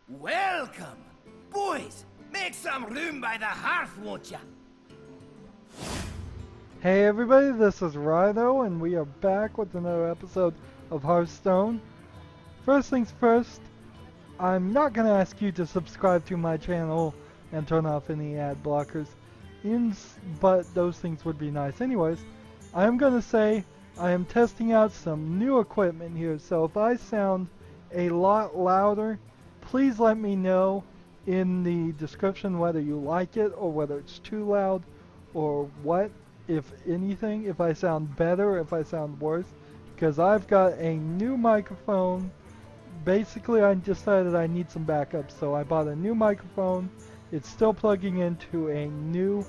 Welcome! Boys, make some room by the hearth, won't ya? Hey everybody, this is Rydo, and we are back with another episode of Hearthstone. First things first, I'm not going to ask you to subscribe to my channel and turn off any ad blockers, but those things would be nice anyways. I am going to say I am testing out some new equipment here, so if I sound a lot louder, please let me know in the description whether you like it or whether it's too loud or what, if anything, if I sound better, if I sound worse, because I've got a new microphone. Basically, I decided I need some backup, so I bought a new microphone. It's still plugging into a new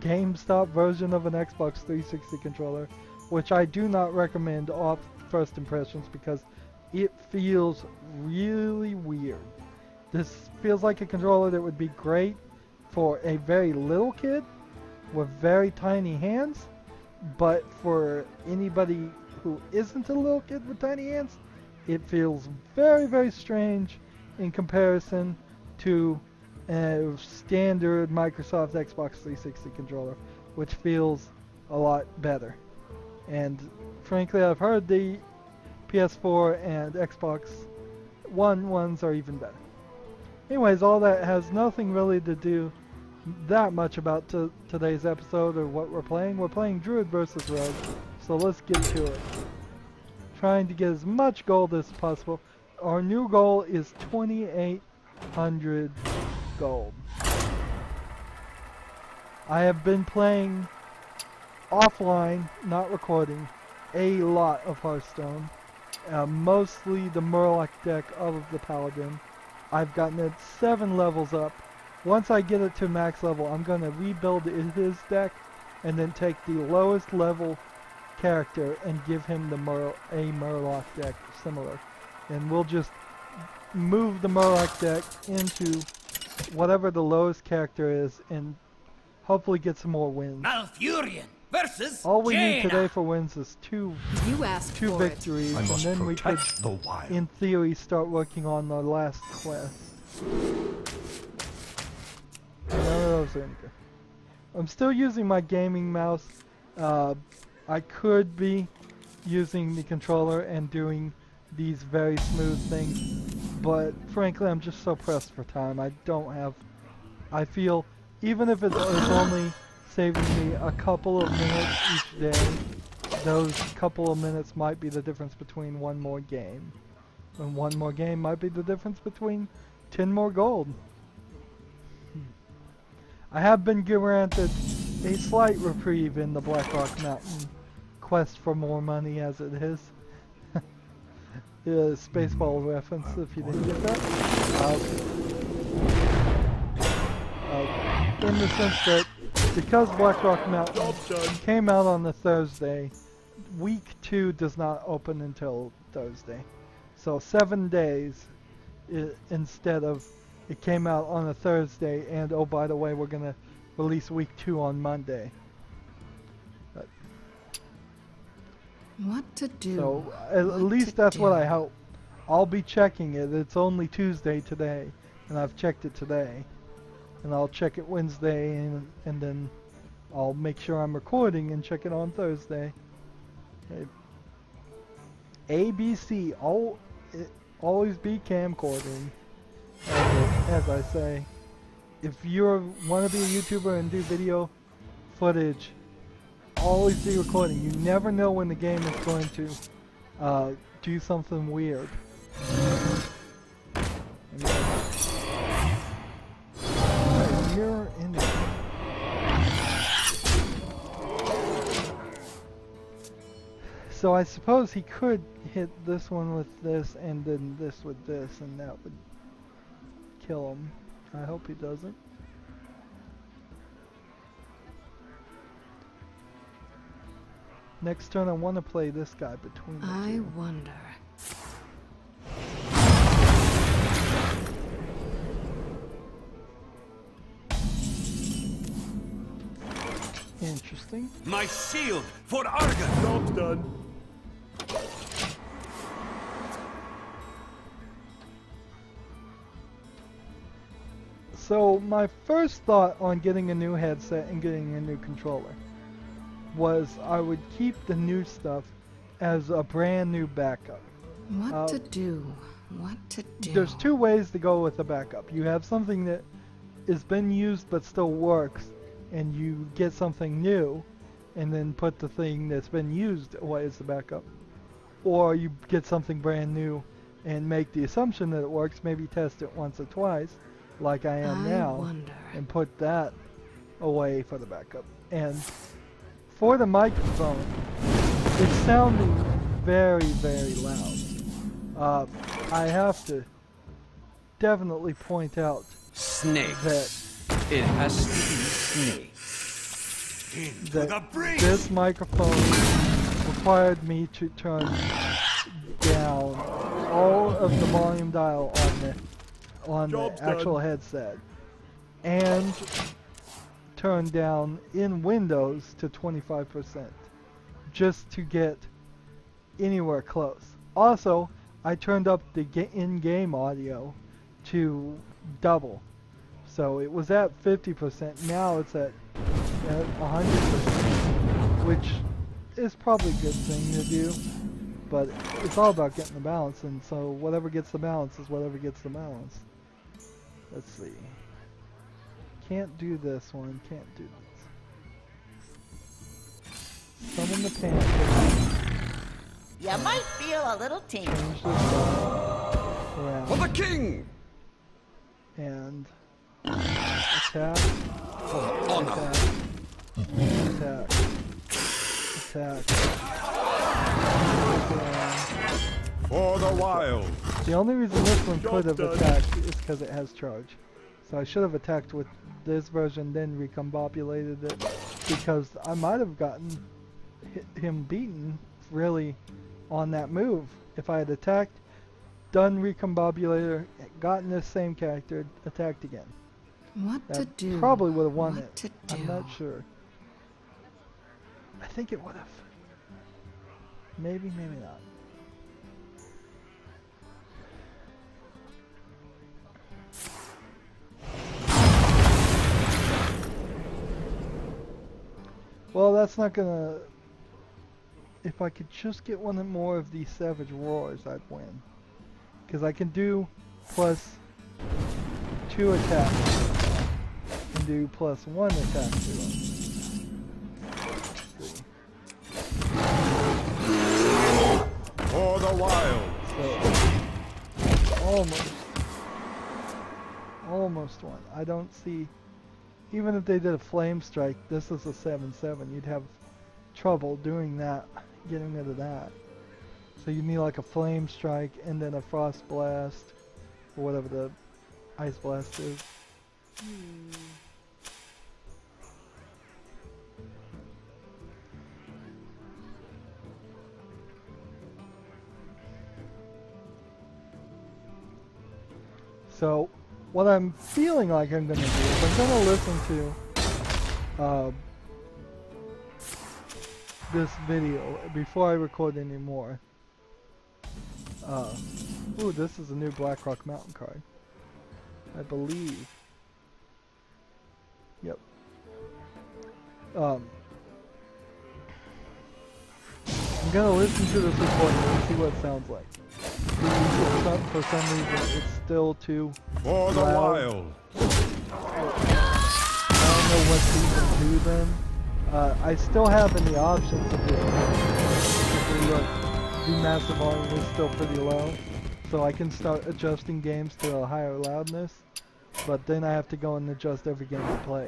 GameStop version of an Xbox 360 controller, which I do not recommend off first impressions because it feels really weird. This feels like a controller that would be great for a very little kid with very tiny hands, but for anybody who isn't a little kid with tiny hands, it feels very, very strange in comparison to a standard Microsoft Xbox 360 controller, which feels a lot better. And frankly, I've heard the PS4 and Xbox One ones are even better. Anyways, all that has nothing really to do that much about today's episode or what we're playing. We're playing Druid versus Rogue, so let's get to it. Trying to get as much gold as possible. Our new goal is 2,800 gold. I have been playing offline, not recording, a lot of Hearthstone. Mostly the Murloc deck of the Paladin. I've gotten it 7 levels up. Once I get it to max level, I'm going to rebuild his deck and then take the lowest level character and give him the a Murloc deck similar. And we'll just move the Murloc deck into whatever the lowest character is and hopefully get some more wins. Malfurion versus All we need Jaina. today for wins is two victories, and then we could, in theory, start working on the last quest. None of those are any good. I'm still using my gaming mouse. I could be using the controller and doing these very smooth things, but frankly, I'm just so pressed for time. I feel, even if it's only saving me a couple of minutes each day, those couple of minutes might be the difference between one more game. And one more game might be the difference between 10 more gold. I have been granted a slight reprieve in the Blackrock Mountain quest for more money as it is. Spaceball reference if you didn't get that. In the sense that because Blackrock Mountain came out on the Thursday, week 2 does not open until Thursday. So 7 days instead of it came out on a Thursday, and oh by the way, we're gonna release week 2 on Monday. What to do? So at least that's what I hope. I'll be checking it. It's only Tuesday today, and I've checked it today. And I'll check it Wednesday, and then I'll make sure I'm recording and check it on Thursday. Okay. ABC, always be camcording, as I say. If you want to be a YouTuber and do video footage, always be recording. You never know when the game is going to do something weird. Mirror image. So I suppose he could hit this one with this and then this with this, and that would kill him. I hope he doesn't. Next turn I want to play this guy between the two. I wonder. Interesting. My shield for Argon. Job's done. So my first thought on getting a new headset and getting a new controller was I would keep the new stuff as a brand new backup. What to do? What to do? There's two ways to go with a backup. You have something that has been used but still works, and you get something new, and then put the thing that's been used away as the backup. Or you get something brand new and make the assumption that it works, maybe test it once or twice, like I am now, and put that away for the backup. And for the microphone, it's sounding very, very loud. I have to definitely point out that It has to be snake. This microphone required me to turn down all of the volume dial on the actual headset, and turn down in Windows to 25%, just to get anywhere close. Also, I turned up the in-game audio to double. So it was at 50%, now it's at 100%, which is probably a good thing to do, but it's all about getting the balance, and so whatever gets the balance is whatever gets the balance. Let's see. Can't do this one, can't do this. Summon the Panther. You might feel a little tingle. Change this around. For the king! And attack. Attack. Attack. Attack. For the wild. The only reason this one could have attacked is because it has charge. So I should have attacked with this version, then recombobulated it, because I might have gotten him beaten really on that move if I had attacked, done recombobulator, gotten this same character, attacked again. What That to do? probably would have won What it. to do? I'm not sure. I think it would have. Maybe, maybe not. Well, that's not gonna... If I could just get one more of these Savage Roars, I'd win. Because I can do plus 2 attacks. And do plus 1 attack to them. For the wild. So, almost one. I don't see... Even if they did a Flame Strike, this is a 7/7, you'd have trouble doing that, getting rid of that. So you need like a Flame Strike and then a Frost Blast, or whatever the Ice Blast is. So, what I'm feeling like I'm going to do is I'm going to listen to this video before I record any more. Ooh, this is a new Blackrock Mountain card, I believe. Yep. I'm going to listen to this recording and see what it sounds like. For some reason, it's still too For the loud. wild. I don't know what to even do then. I still have in the options of this. If we look, the massive volume is still pretty low, so I can start adjusting games to a higher loudness. But then I have to go and adjust every game I play.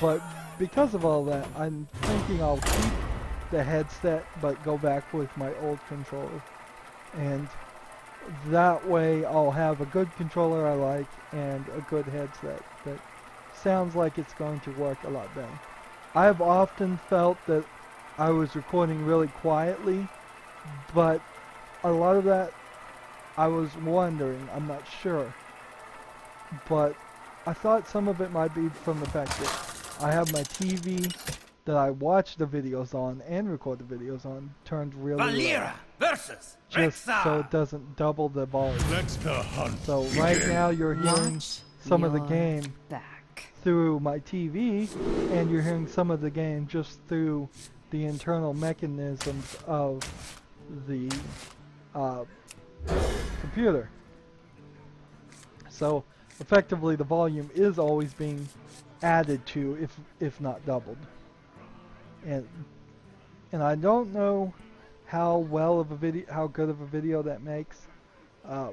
But because of all that, I'm thinking I'll keep the headset but go back with my old controller, and that way I'll have a good controller I like and a good headset that sounds like it's going to work a lot better. I've often felt that I was recording really quietly, but a lot of that I was wondering, I'm not sure, but I thought some of it might be from the fact that I have my TV that I watch the videos on and record the videos on turned really low. Valera versus Just so Rexar. it doesn't double the volume. Let's the hunt. So right now you're hearing Watch some of the your game back. through my TV, and you're hearing some of the game just through the internal mechanisms of the computer. So effectively the volume is always being added to, if not doubled. And I don't know how good of a video that makes. I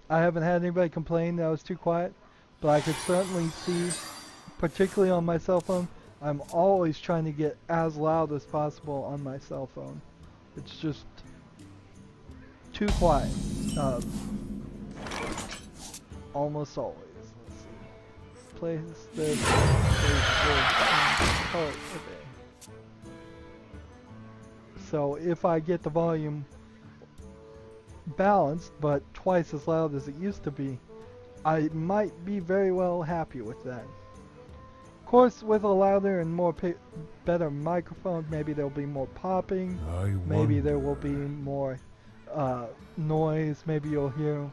haven't had anybody complain that I was too quiet, but I could certainly see, particularly on my cell phone, I'm always trying to get as loud as possible on my cell phone. It's just too quiet. Almost always. Let's see. Place this. Call it a day. So if I get the volume balanced, but twice as loud as it used to be, I might be very well happy with that. Of course, with a louder and better microphone, maybe there'll be more popping. Maybe there will be more noise. Maybe you'll hear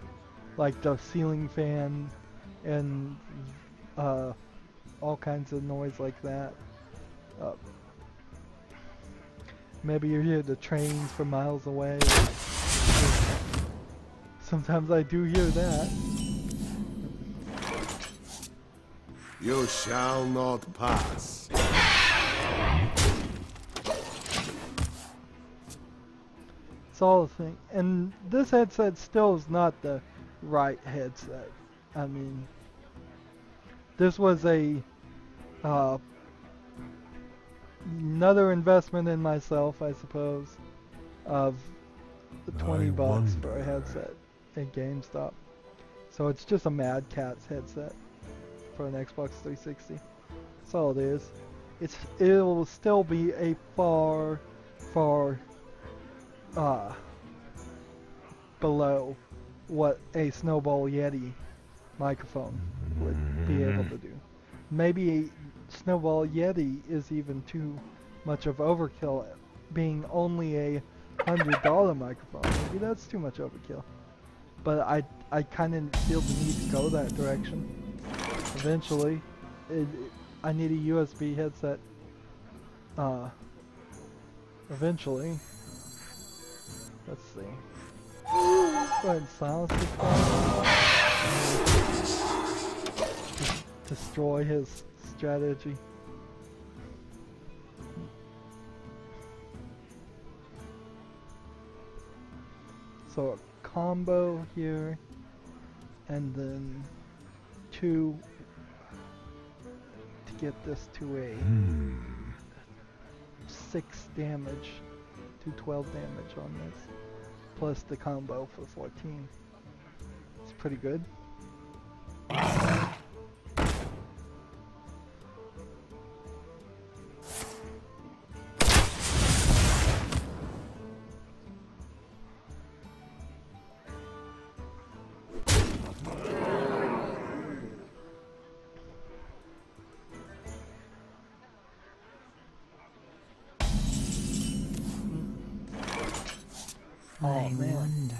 like the ceiling fan and all kinds of noise like that. Maybe you hear the trains from miles away. Sometimes I do hear that. You shall not pass. It's all the thing. And this headset still is not the right headset. I mean, this was another investment in myself, I suppose, of the 20 bucks for a headset at GameStop. So it's just a Mad Catz headset for an Xbox 360. That's all it is. It'll still be a far below what a Snowball Yeti microphone would be able to do. Maybe Snowball Yeti is even too much of overkill, being only a $100 microphone. Maybe that's too much overkill. But I kind of feel the need to go that direction. Eventually, I need a USB headset. Eventually. Let's see. Go ahead and silence this guy. Just destroy his strategy. So a combo here, and then 2 to get this to a 6 damage, 212 damage on this, plus the combo for 14. It's pretty good. I wonder.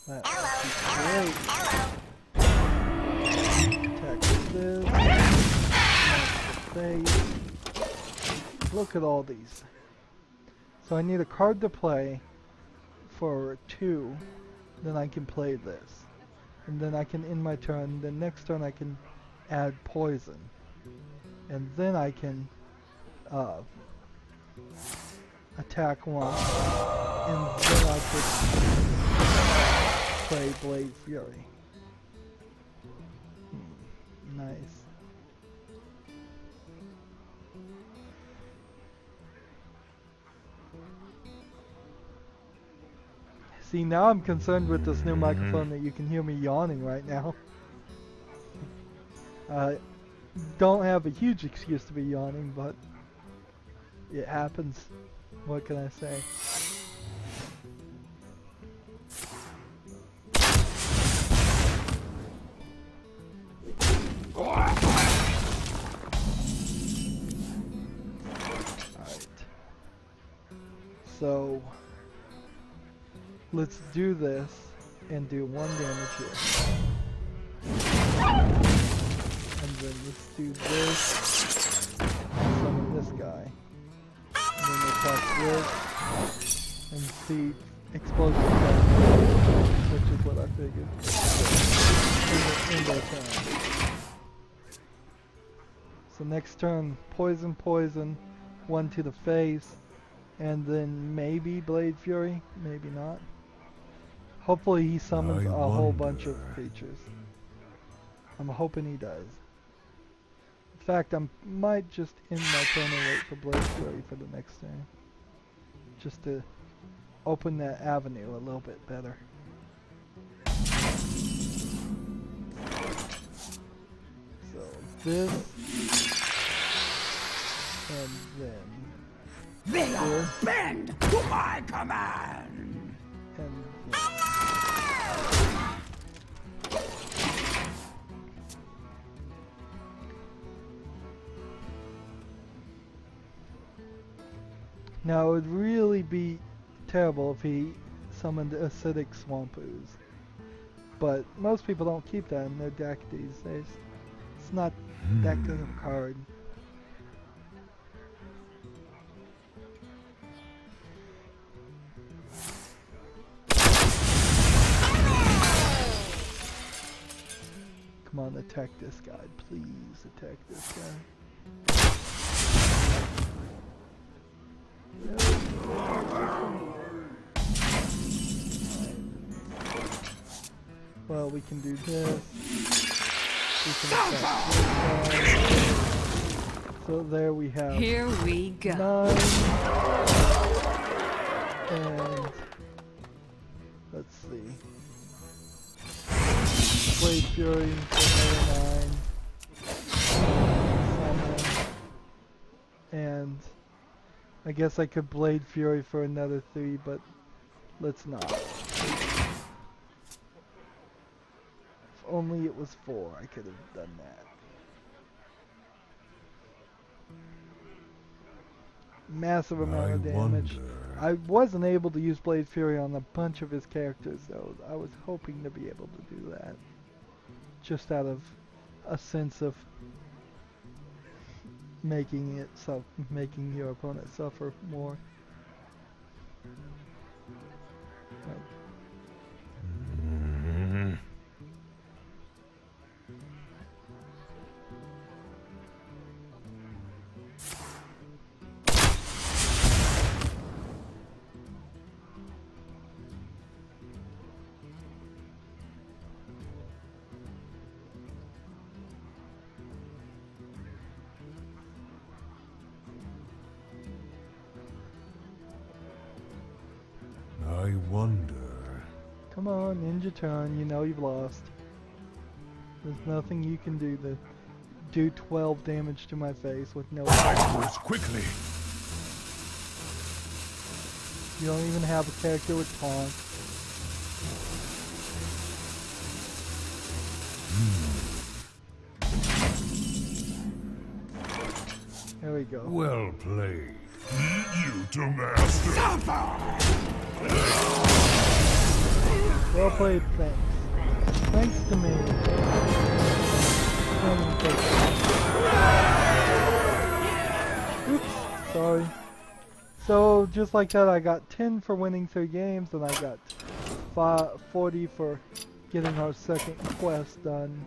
That's great. Attack this. Face. Look at all these. So I need a card to play for 2. Then I can play this. And then I can end my turn. The next turn I can add poison. And then I can attack once. And then I could play Blade Fury. Nice. See, now I'm concerned with this new microphone that you can hear me yawning right now. Don't have a huge excuse to be yawning, but it happens. What can I say? let's do this and do 1 damage here. And then let's do this. Summon this guy. And then attack this. And see explosion attack, which is what I figured. End our turn. So next turn, poison, poison, 1 to the face, and then maybe Blade Fury, maybe not. Hopefully he summons a whole bunch of creatures. I'm hoping he does. In fact, I might just end my turn and wait for Blade Fury for the next turn. Just to open that avenue a little bit better. So this, and then They are bend to my command! and then. Now it would really be terrible if he summoned acidic swamp ooze. But most people don't keep that in their deck these days. It's not that good of a card. Come on, attack this guy. Please attack this guy. Well, we can do this. We can attack this guy. So there we have Here we go. 9. And let's see. Blade Fury for another 9. And I guess I could Blade Fury for another 3, but let's not. If only it was 4, I could have done that. Massive amount of damage. I wasn't able to use Blade Fury on a bunch of his characters though. I was hoping to be able to do that. Just out of a sense of making your opponent suffer more. I wonder. Come on, end your turn. You know you've lost. There's nothing you can do to do 12 damage to my face with no Backwards quickly. You don't even have a character with taunt. There we go. Well played. You to master. Well played, thanks. Thanks to me. Oops, sorry. So, just like that, I got 10 for winning 3 games, and I got 40 for getting our second quest done.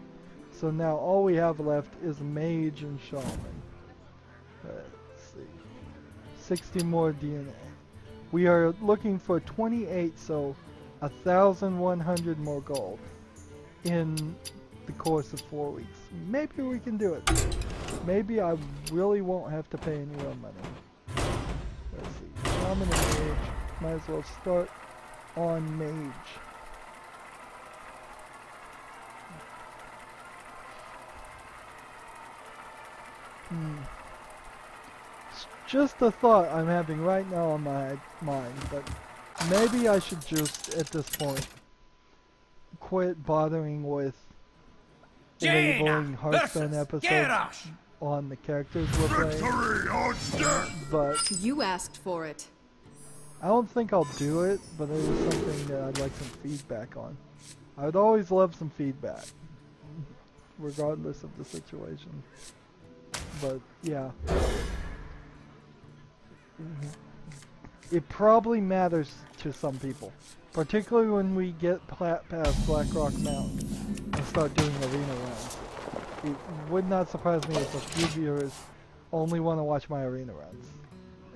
So now all we have left is Mage and Shaman. Let's see. 60 more DNA. We are looking for 28, so 1,100 more gold in the course of 4 weeks. Maybe we can do it. Maybe I really won't have to pay any real money. Let's see. Shaman and Mage. Might as well start on Mage. It's just a thought I'm having right now on my mind, but maybe I should just, at this point, quit bothering with labeling Hearthstone episodes on the characters we're playing. Victory or death! But You asked for it. I don't think I'll do it, but it is something that I'd like some feedback on. I would always love some feedback, regardless of the situation. But yeah, it probably matters to some people, particularly when we get past Blackrock Mountain and start doing arena runs. It would not surprise me if a few viewers only want to watch my arena runs,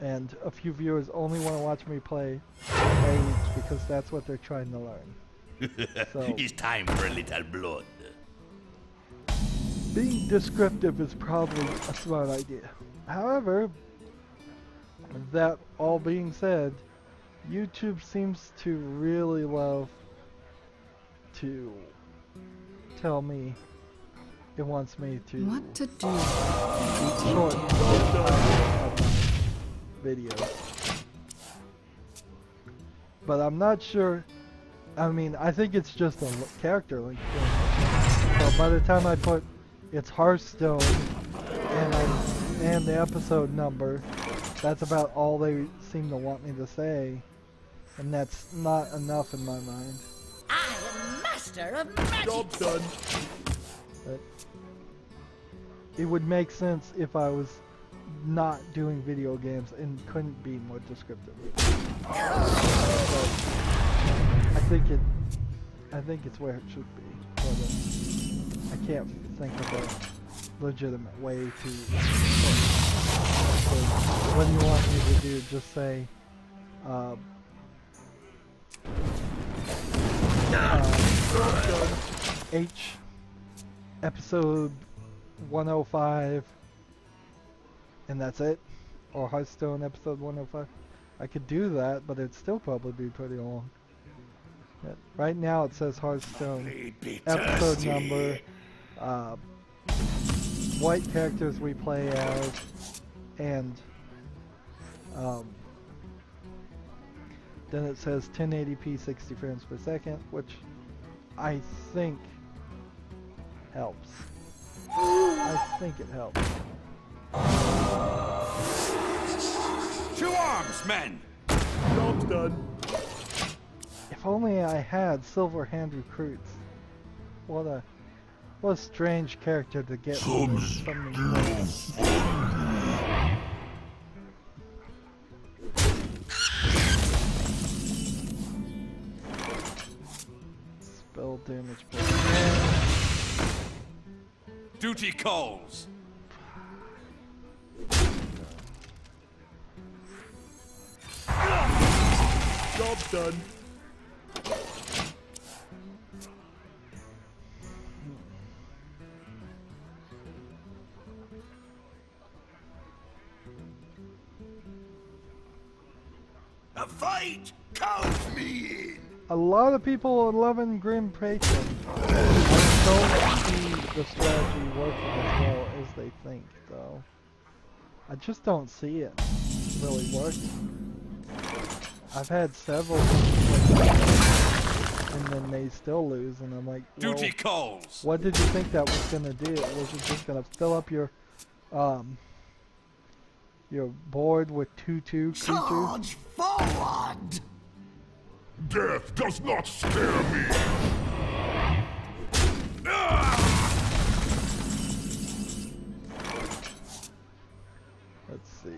and a few viewers only want to watch me play Age because that's what they're trying to learn. So, it's time for a little blood. being descriptive is probably a smart idea. However, that all being said, YouTube seems to really love to tell me it wants me to What to do? be short videos. But I'm not sure. I mean, I think it's just a character link thing. So by the time I put it's Hearthstone and the episode number, that's about all they seem to want me to say, and that's not enough in my mind. I am master of magic. Job done. But it would make sense if I was not doing video games and couldn't be more descriptive. So I think it's where it should be. But I can't think of a legitimate way to. So what do you want me to do? Just say. H episode 105 and that's it, or Hearthstone episode 105. I could do that, but it'd still probably be pretty long. But right now it says Hearthstone episode number, what characters we play as, and then it says 1080p 60 frames per second, which I think helps. I think it helps. To arms, men! Job's done. If only I had silver hand recruits. What a strange character to get. Spell damage per turn. Duty calls. Job done. A fight calls me in. A lot of people are loving Grim Patron. I don't see the strategy working as well as they think, though. I just don't see it really working. I've had several and then they still lose, and I'm like, well, Duty calls. what did you think that was gonna do? Was it just gonna fill up your board with 2/2 creatures? Charge forward. Death does not scare me. Let's see.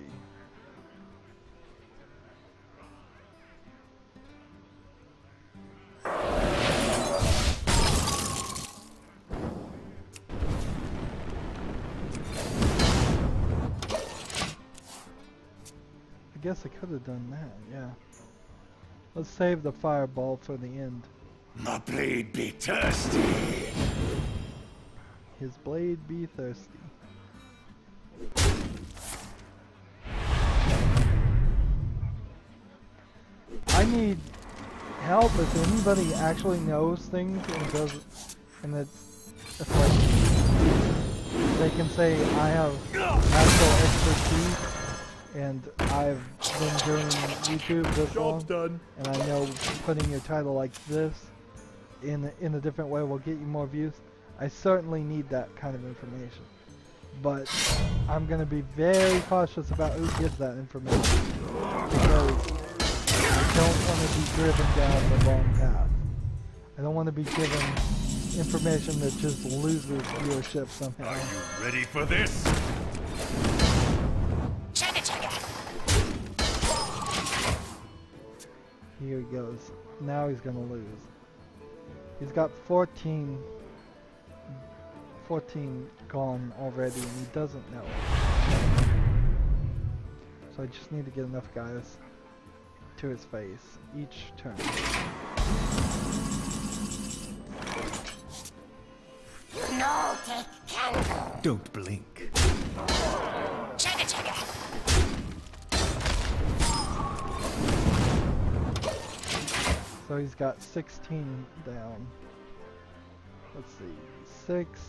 I guess I could have done that, yeah. Let's save the fireball for the end. My blade be thirsty. His blade be thirsty. I need help if anybody actually knows things and does it, and it's like they can say I have actual expertise and I've been doing YouTube this long, and I know putting your title like this in a different way will get you more views. I certainly need that kind of information, but I'm gonna be very cautious about who gives that information, because don't want to be driven down the wrong path. I don't want to be given information that just loses viewership somehow. Are you ready for this? Here he goes. Now he's gonna lose. He's got 14 gone already and he doesn't know it. So I just need to get enough guys to his face each turn. No take candle. Don't blink. Chugga chugga. So he's got 16 down. Let's see. 6,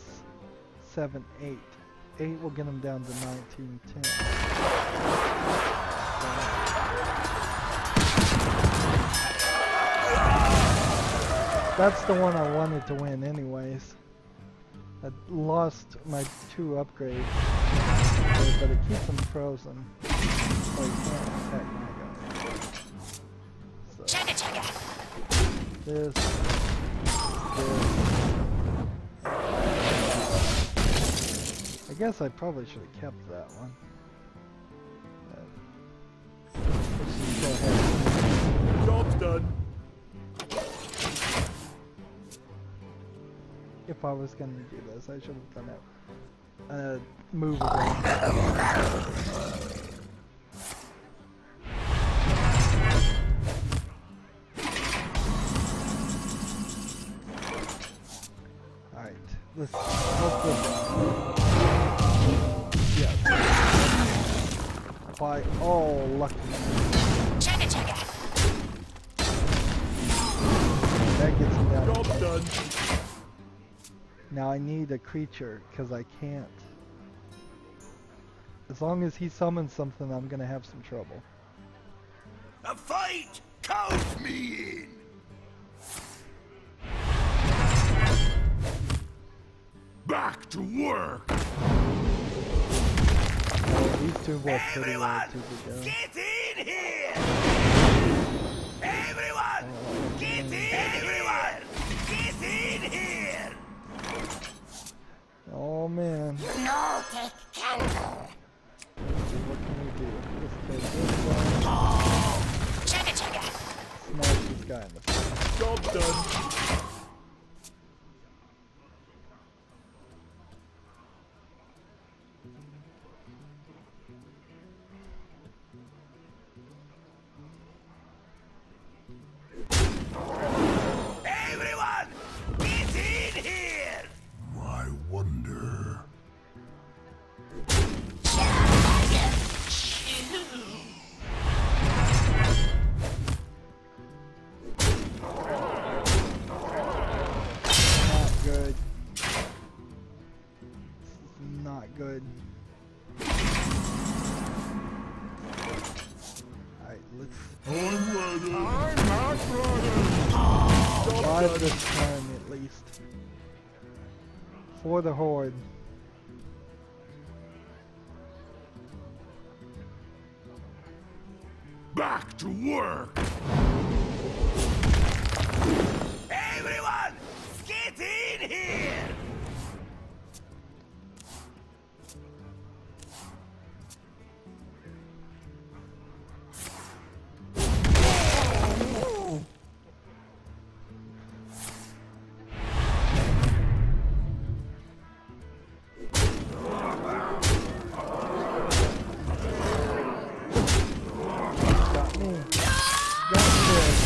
7, 8. 8 will get him down to 19, 10. That's the one I wanted to win anyways. I lost my 2 upgrades, but it keeps them frozen. So he can't attack my guy. So, this. I guess I probably should have kept that one. Let's go ahead. Job's done. If I was going to do this, I should have done it. Move again. Alright, let's hope this. Yes. By all lucky. That gets him down. Job's done. Now I need a creature, because I can't. As long as he summons something, I'm gonna have some trouble. A fight! Count me in! Back to work! Oh, these two work pretty well Everyone, together. get in here! Everyone, get in! Everyone, get in here! Oh man. No take candle. Let's see, what can we do? Let's take this one. Chugga chugga. Smash this guy in the face. Job's done. Everyone, get in here! I wonder. Not good. This is not good. Alright, let's I'm ready. I'm not ready. survive this turn at least. For the Horde. Back to work. Everyone, get in here! Got me. Got this.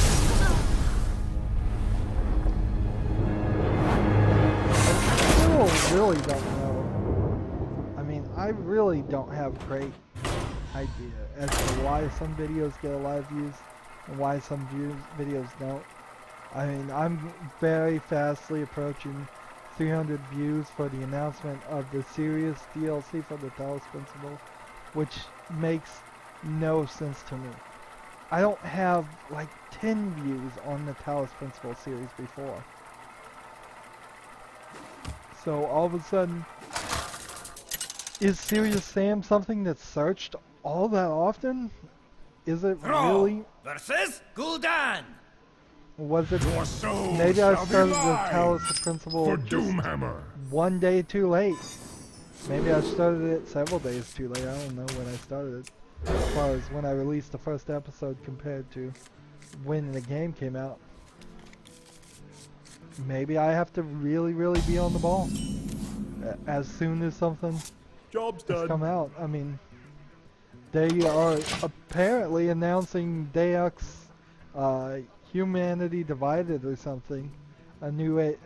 I still really don't know. I mean, I really don't have great idea as to why some videos get a lot of views and why some videos don't. I mean, I'm very fastly approaching 300 views for the announcement of the Serious DLC for the Talos Principle, which makes no sense to me. I don't have like 10 views on the Talos Principle series before. So all of a sudden, is Serious Sam something that's searched all that often? is it Throw really? versus Gul'dan. Was it? Your soul Maybe I shall be started the mine Talos Principle for just Doomhammer. one day too late. Maybe I started it several days too late. I don't know when I started it. As far as when I released the first episode compared to when the game came out. Maybe I have to really be on the ball as soon as something Job's has done. come out. I mean, they are apparently announcing Deus Humanity Divided or something. A new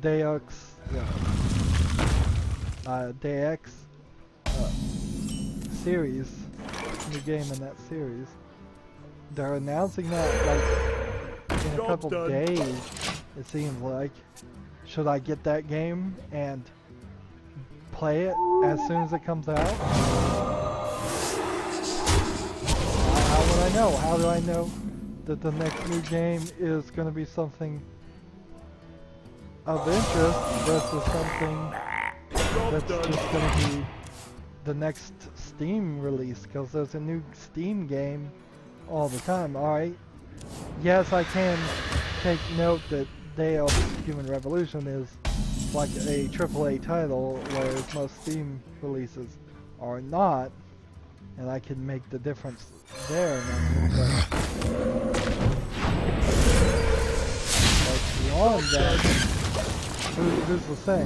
Deus Dex series, new game in that series. They're announcing that like in a couple days, it seems like. Should I get that game and play it as soon as it comes out? How would I know? How do I know that the next new game is going to be something of interest versus something that's just going to be the next Steam release? Because there's a new Steam game all the time. Alright, yes, I can take note that Deus Human Revolution is like a AAA title, whereas most Steam releases are not, and I can make the difference there. But beyond that, who's to say?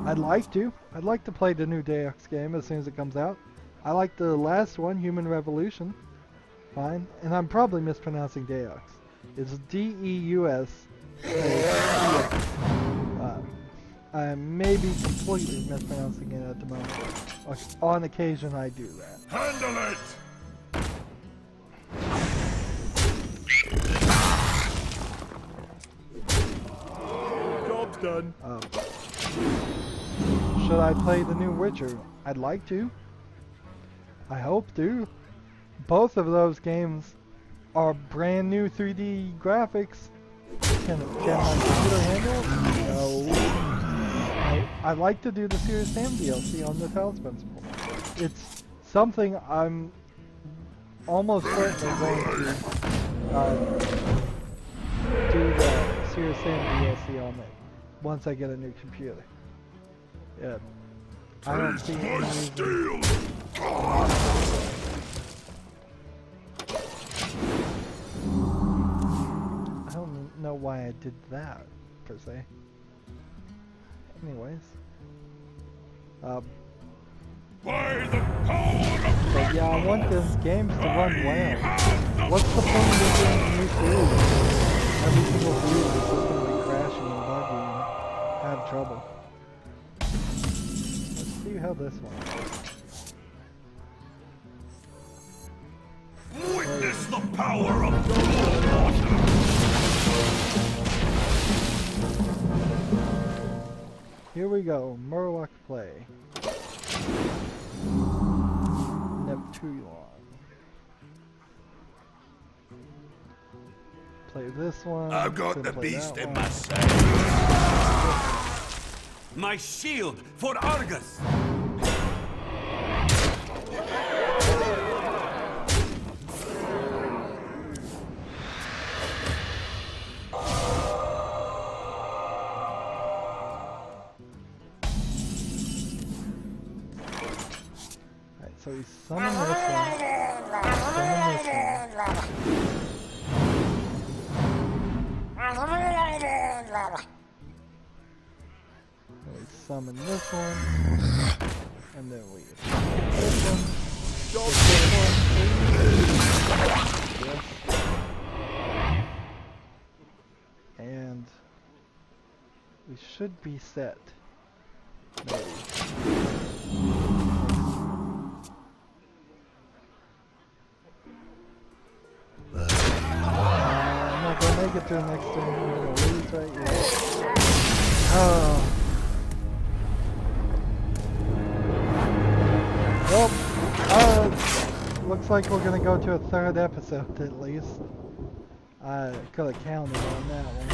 I'd like to play the new Deus game as soon as it comes out. I like the last one, Human Revolution. Fine, and I'm probably mispronouncing Deus. It's D-E-U-S. I may be completely mispronouncing it at the moment. On occasion, I do that. Handle it! Job's done. Should I play the new Witcher? I'd like to. I hope to. Both of those games are brand new 3D graphics. Can my computer handle it? No. I'd like to do the Serious Sam DLC on the Talos Principle. It's something I'm almost certainly going to do the Serious Sam DLC on it once I get a new computer. Yeah. I don't see any reason. I don't know why I did that, per se. Anyways. By the power of But yeah, I want these games to run well. What's the point of doing a new series? Every single series is just going to be crashing and buggy and have trouble. Let's see how this one goes. witness the power of the water. Here we go, Murloc play. Neptune. Play this one. I've got then the play beast that in one. my sight. My shield for Argus. So we summon this one. Summon this one. And we summon this one. And then we this one. Yes. And we should be set. Maybe. I'm not gonna make it to the next turn. I'm gonna lose right here. Oh. Well, looks like we're gonna go to a third episode at least. I could have counted on that one.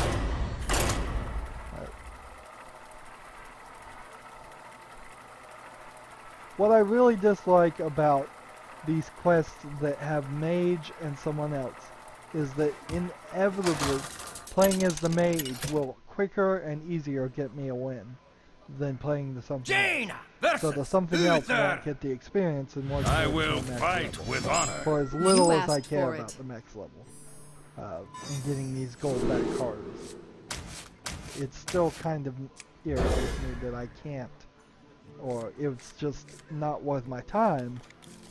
What I really dislike about these quests that have mage and someone else is that inevitably playing as the mage will quicker and easier get me a win than playing the something else. So the something else won't get the experience and more I towards will the max fight level. with honor. For as little You as I asked care for about it. the max level. And getting these gold back cards. It still kind of irritates me that I can't, or it's just not worth my time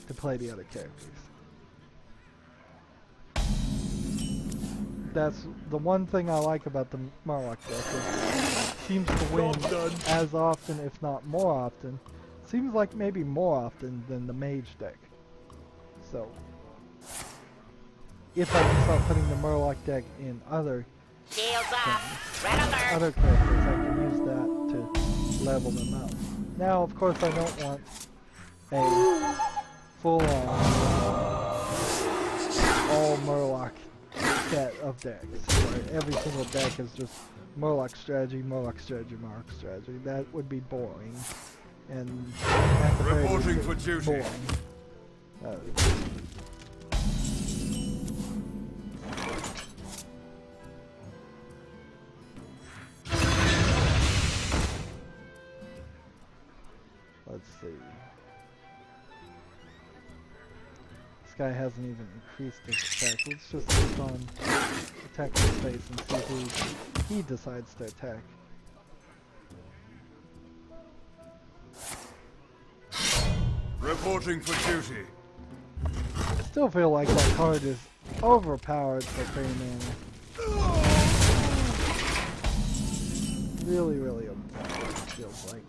to play the other characters. That's the one thing I like about the Murloc deck. It seems to win as often, if not more often. Seems like maybe more often than the mage deck. So, if I can start putting the Murloc deck in other Shields up. things, Red alert. other characters, I can use that to level them up. Now, of course, I don't want a full-on all Murloc set of decks, where every single deck is just Murloc strategy, Murloc strategy, Murloc strategy. That would be boring, and at the very Reporting least, for duty. boring. Let's see. This guy hasn't even increased his attack. Let's just keep on attacking his face and see who he decides to attack. Reporting for duty. I still feel like that card is overpowered for 3 mana. Really, really overpowered, it feels like.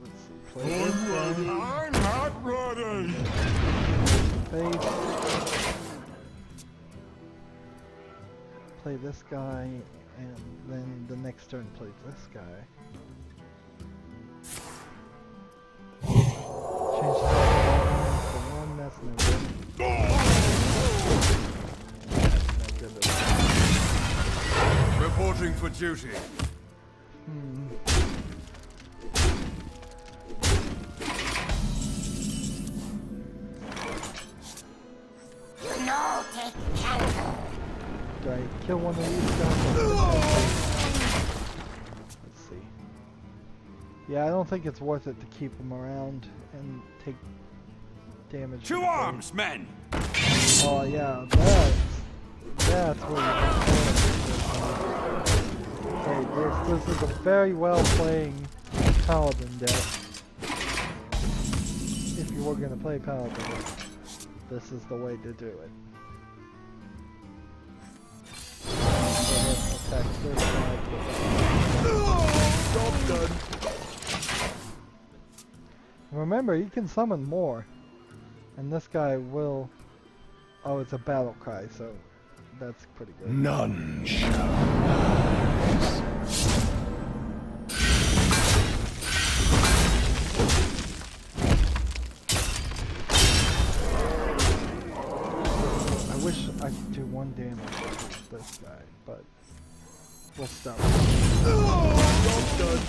Let's see. Play this guy. I'm not ready. Face. Play this guy, and then the next turn play this guy. Change the one, that's no good. That's no good. Reporting for duty. No take candle. Do I kill one of these guys? Let's see. Yeah, I don't think it's worth it to keep them around and take damage. To arms, men! Oh yeah, that's where you okay, this is a very well playing paladin deck. If you were gonna play paladin, this is the way to do it. Attack this guy. Job done. Remember, you can summon more, and this guy will. Oh, it's a battle cry, so that's pretty good. None shall pass. I wish I could do 1 damage to this guy, but we'll stop. Job done.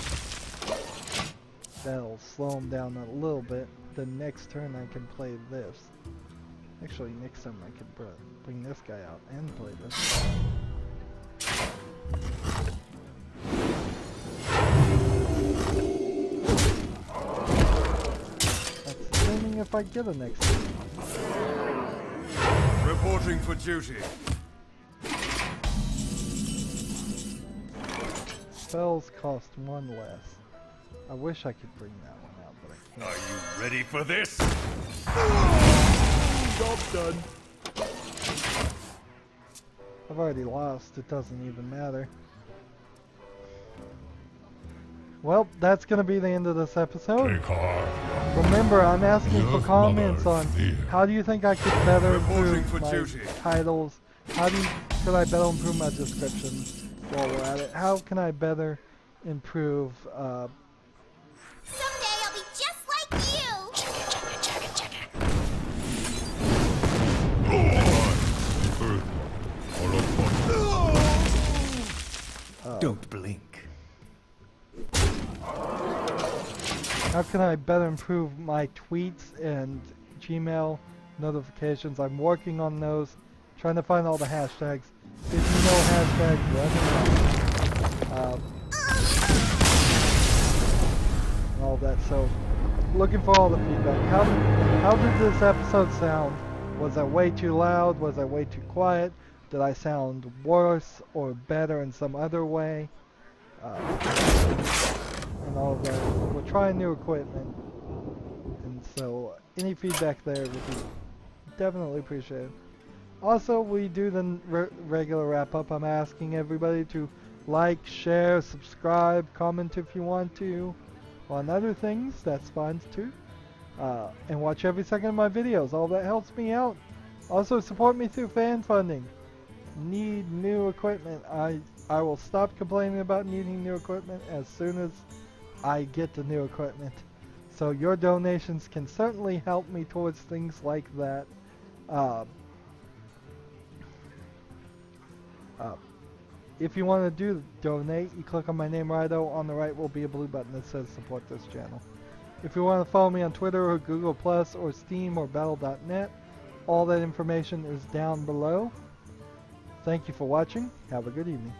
That'll slow him down a little bit. The next turn I can play this. Actually, next time I can bring this guy out and play this. That's assuming if I get a next turn. Reporting for duty. Spells cost 1 less. I wish I could bring that one out, but I can't. Are you ready for this? Job done. I've already lost, it doesn't even matter. Well, that's going to be the end of this episode. Take heart. Remember, I'm asking for Just comments another on fear. how do you think I could better Reporting improve for my duty. titles? Could I better improve my description while we're at it? How can I better improve Someday I'll be just like you. Don't blink. how can I better improve my tweets and Gmail notifications? I'm working on those, trying to find all the hashtags. If you know hashtags, let me know. And all that. So, looking for all the feedback. How did this episode sound? Was I way too loud? Was I way too quiet? Did I sound worse or better in some other way? And all of that. We're trying new equipment, and so any feedback there would be definitely appreciated. Also, we do the regular wrap-up. I'm asking everybody to like, share, subscribe, comment if you want to. On other things, that's fine too. And watch every second of my videos. All that helps me out. Also, support me through fan funding. Need new equipment. I will stop complaining about needing new equipment as soon as I get the new equipment. So your donations can certainly help me towards things like that. If you want to donate, you click on my name, Rydo. On the right will be a blue button that says support this channel. If you want to follow me on Twitter or Google Plus or Steam or Battle.net, all that information is down below. Thank you for watching. Have a good evening.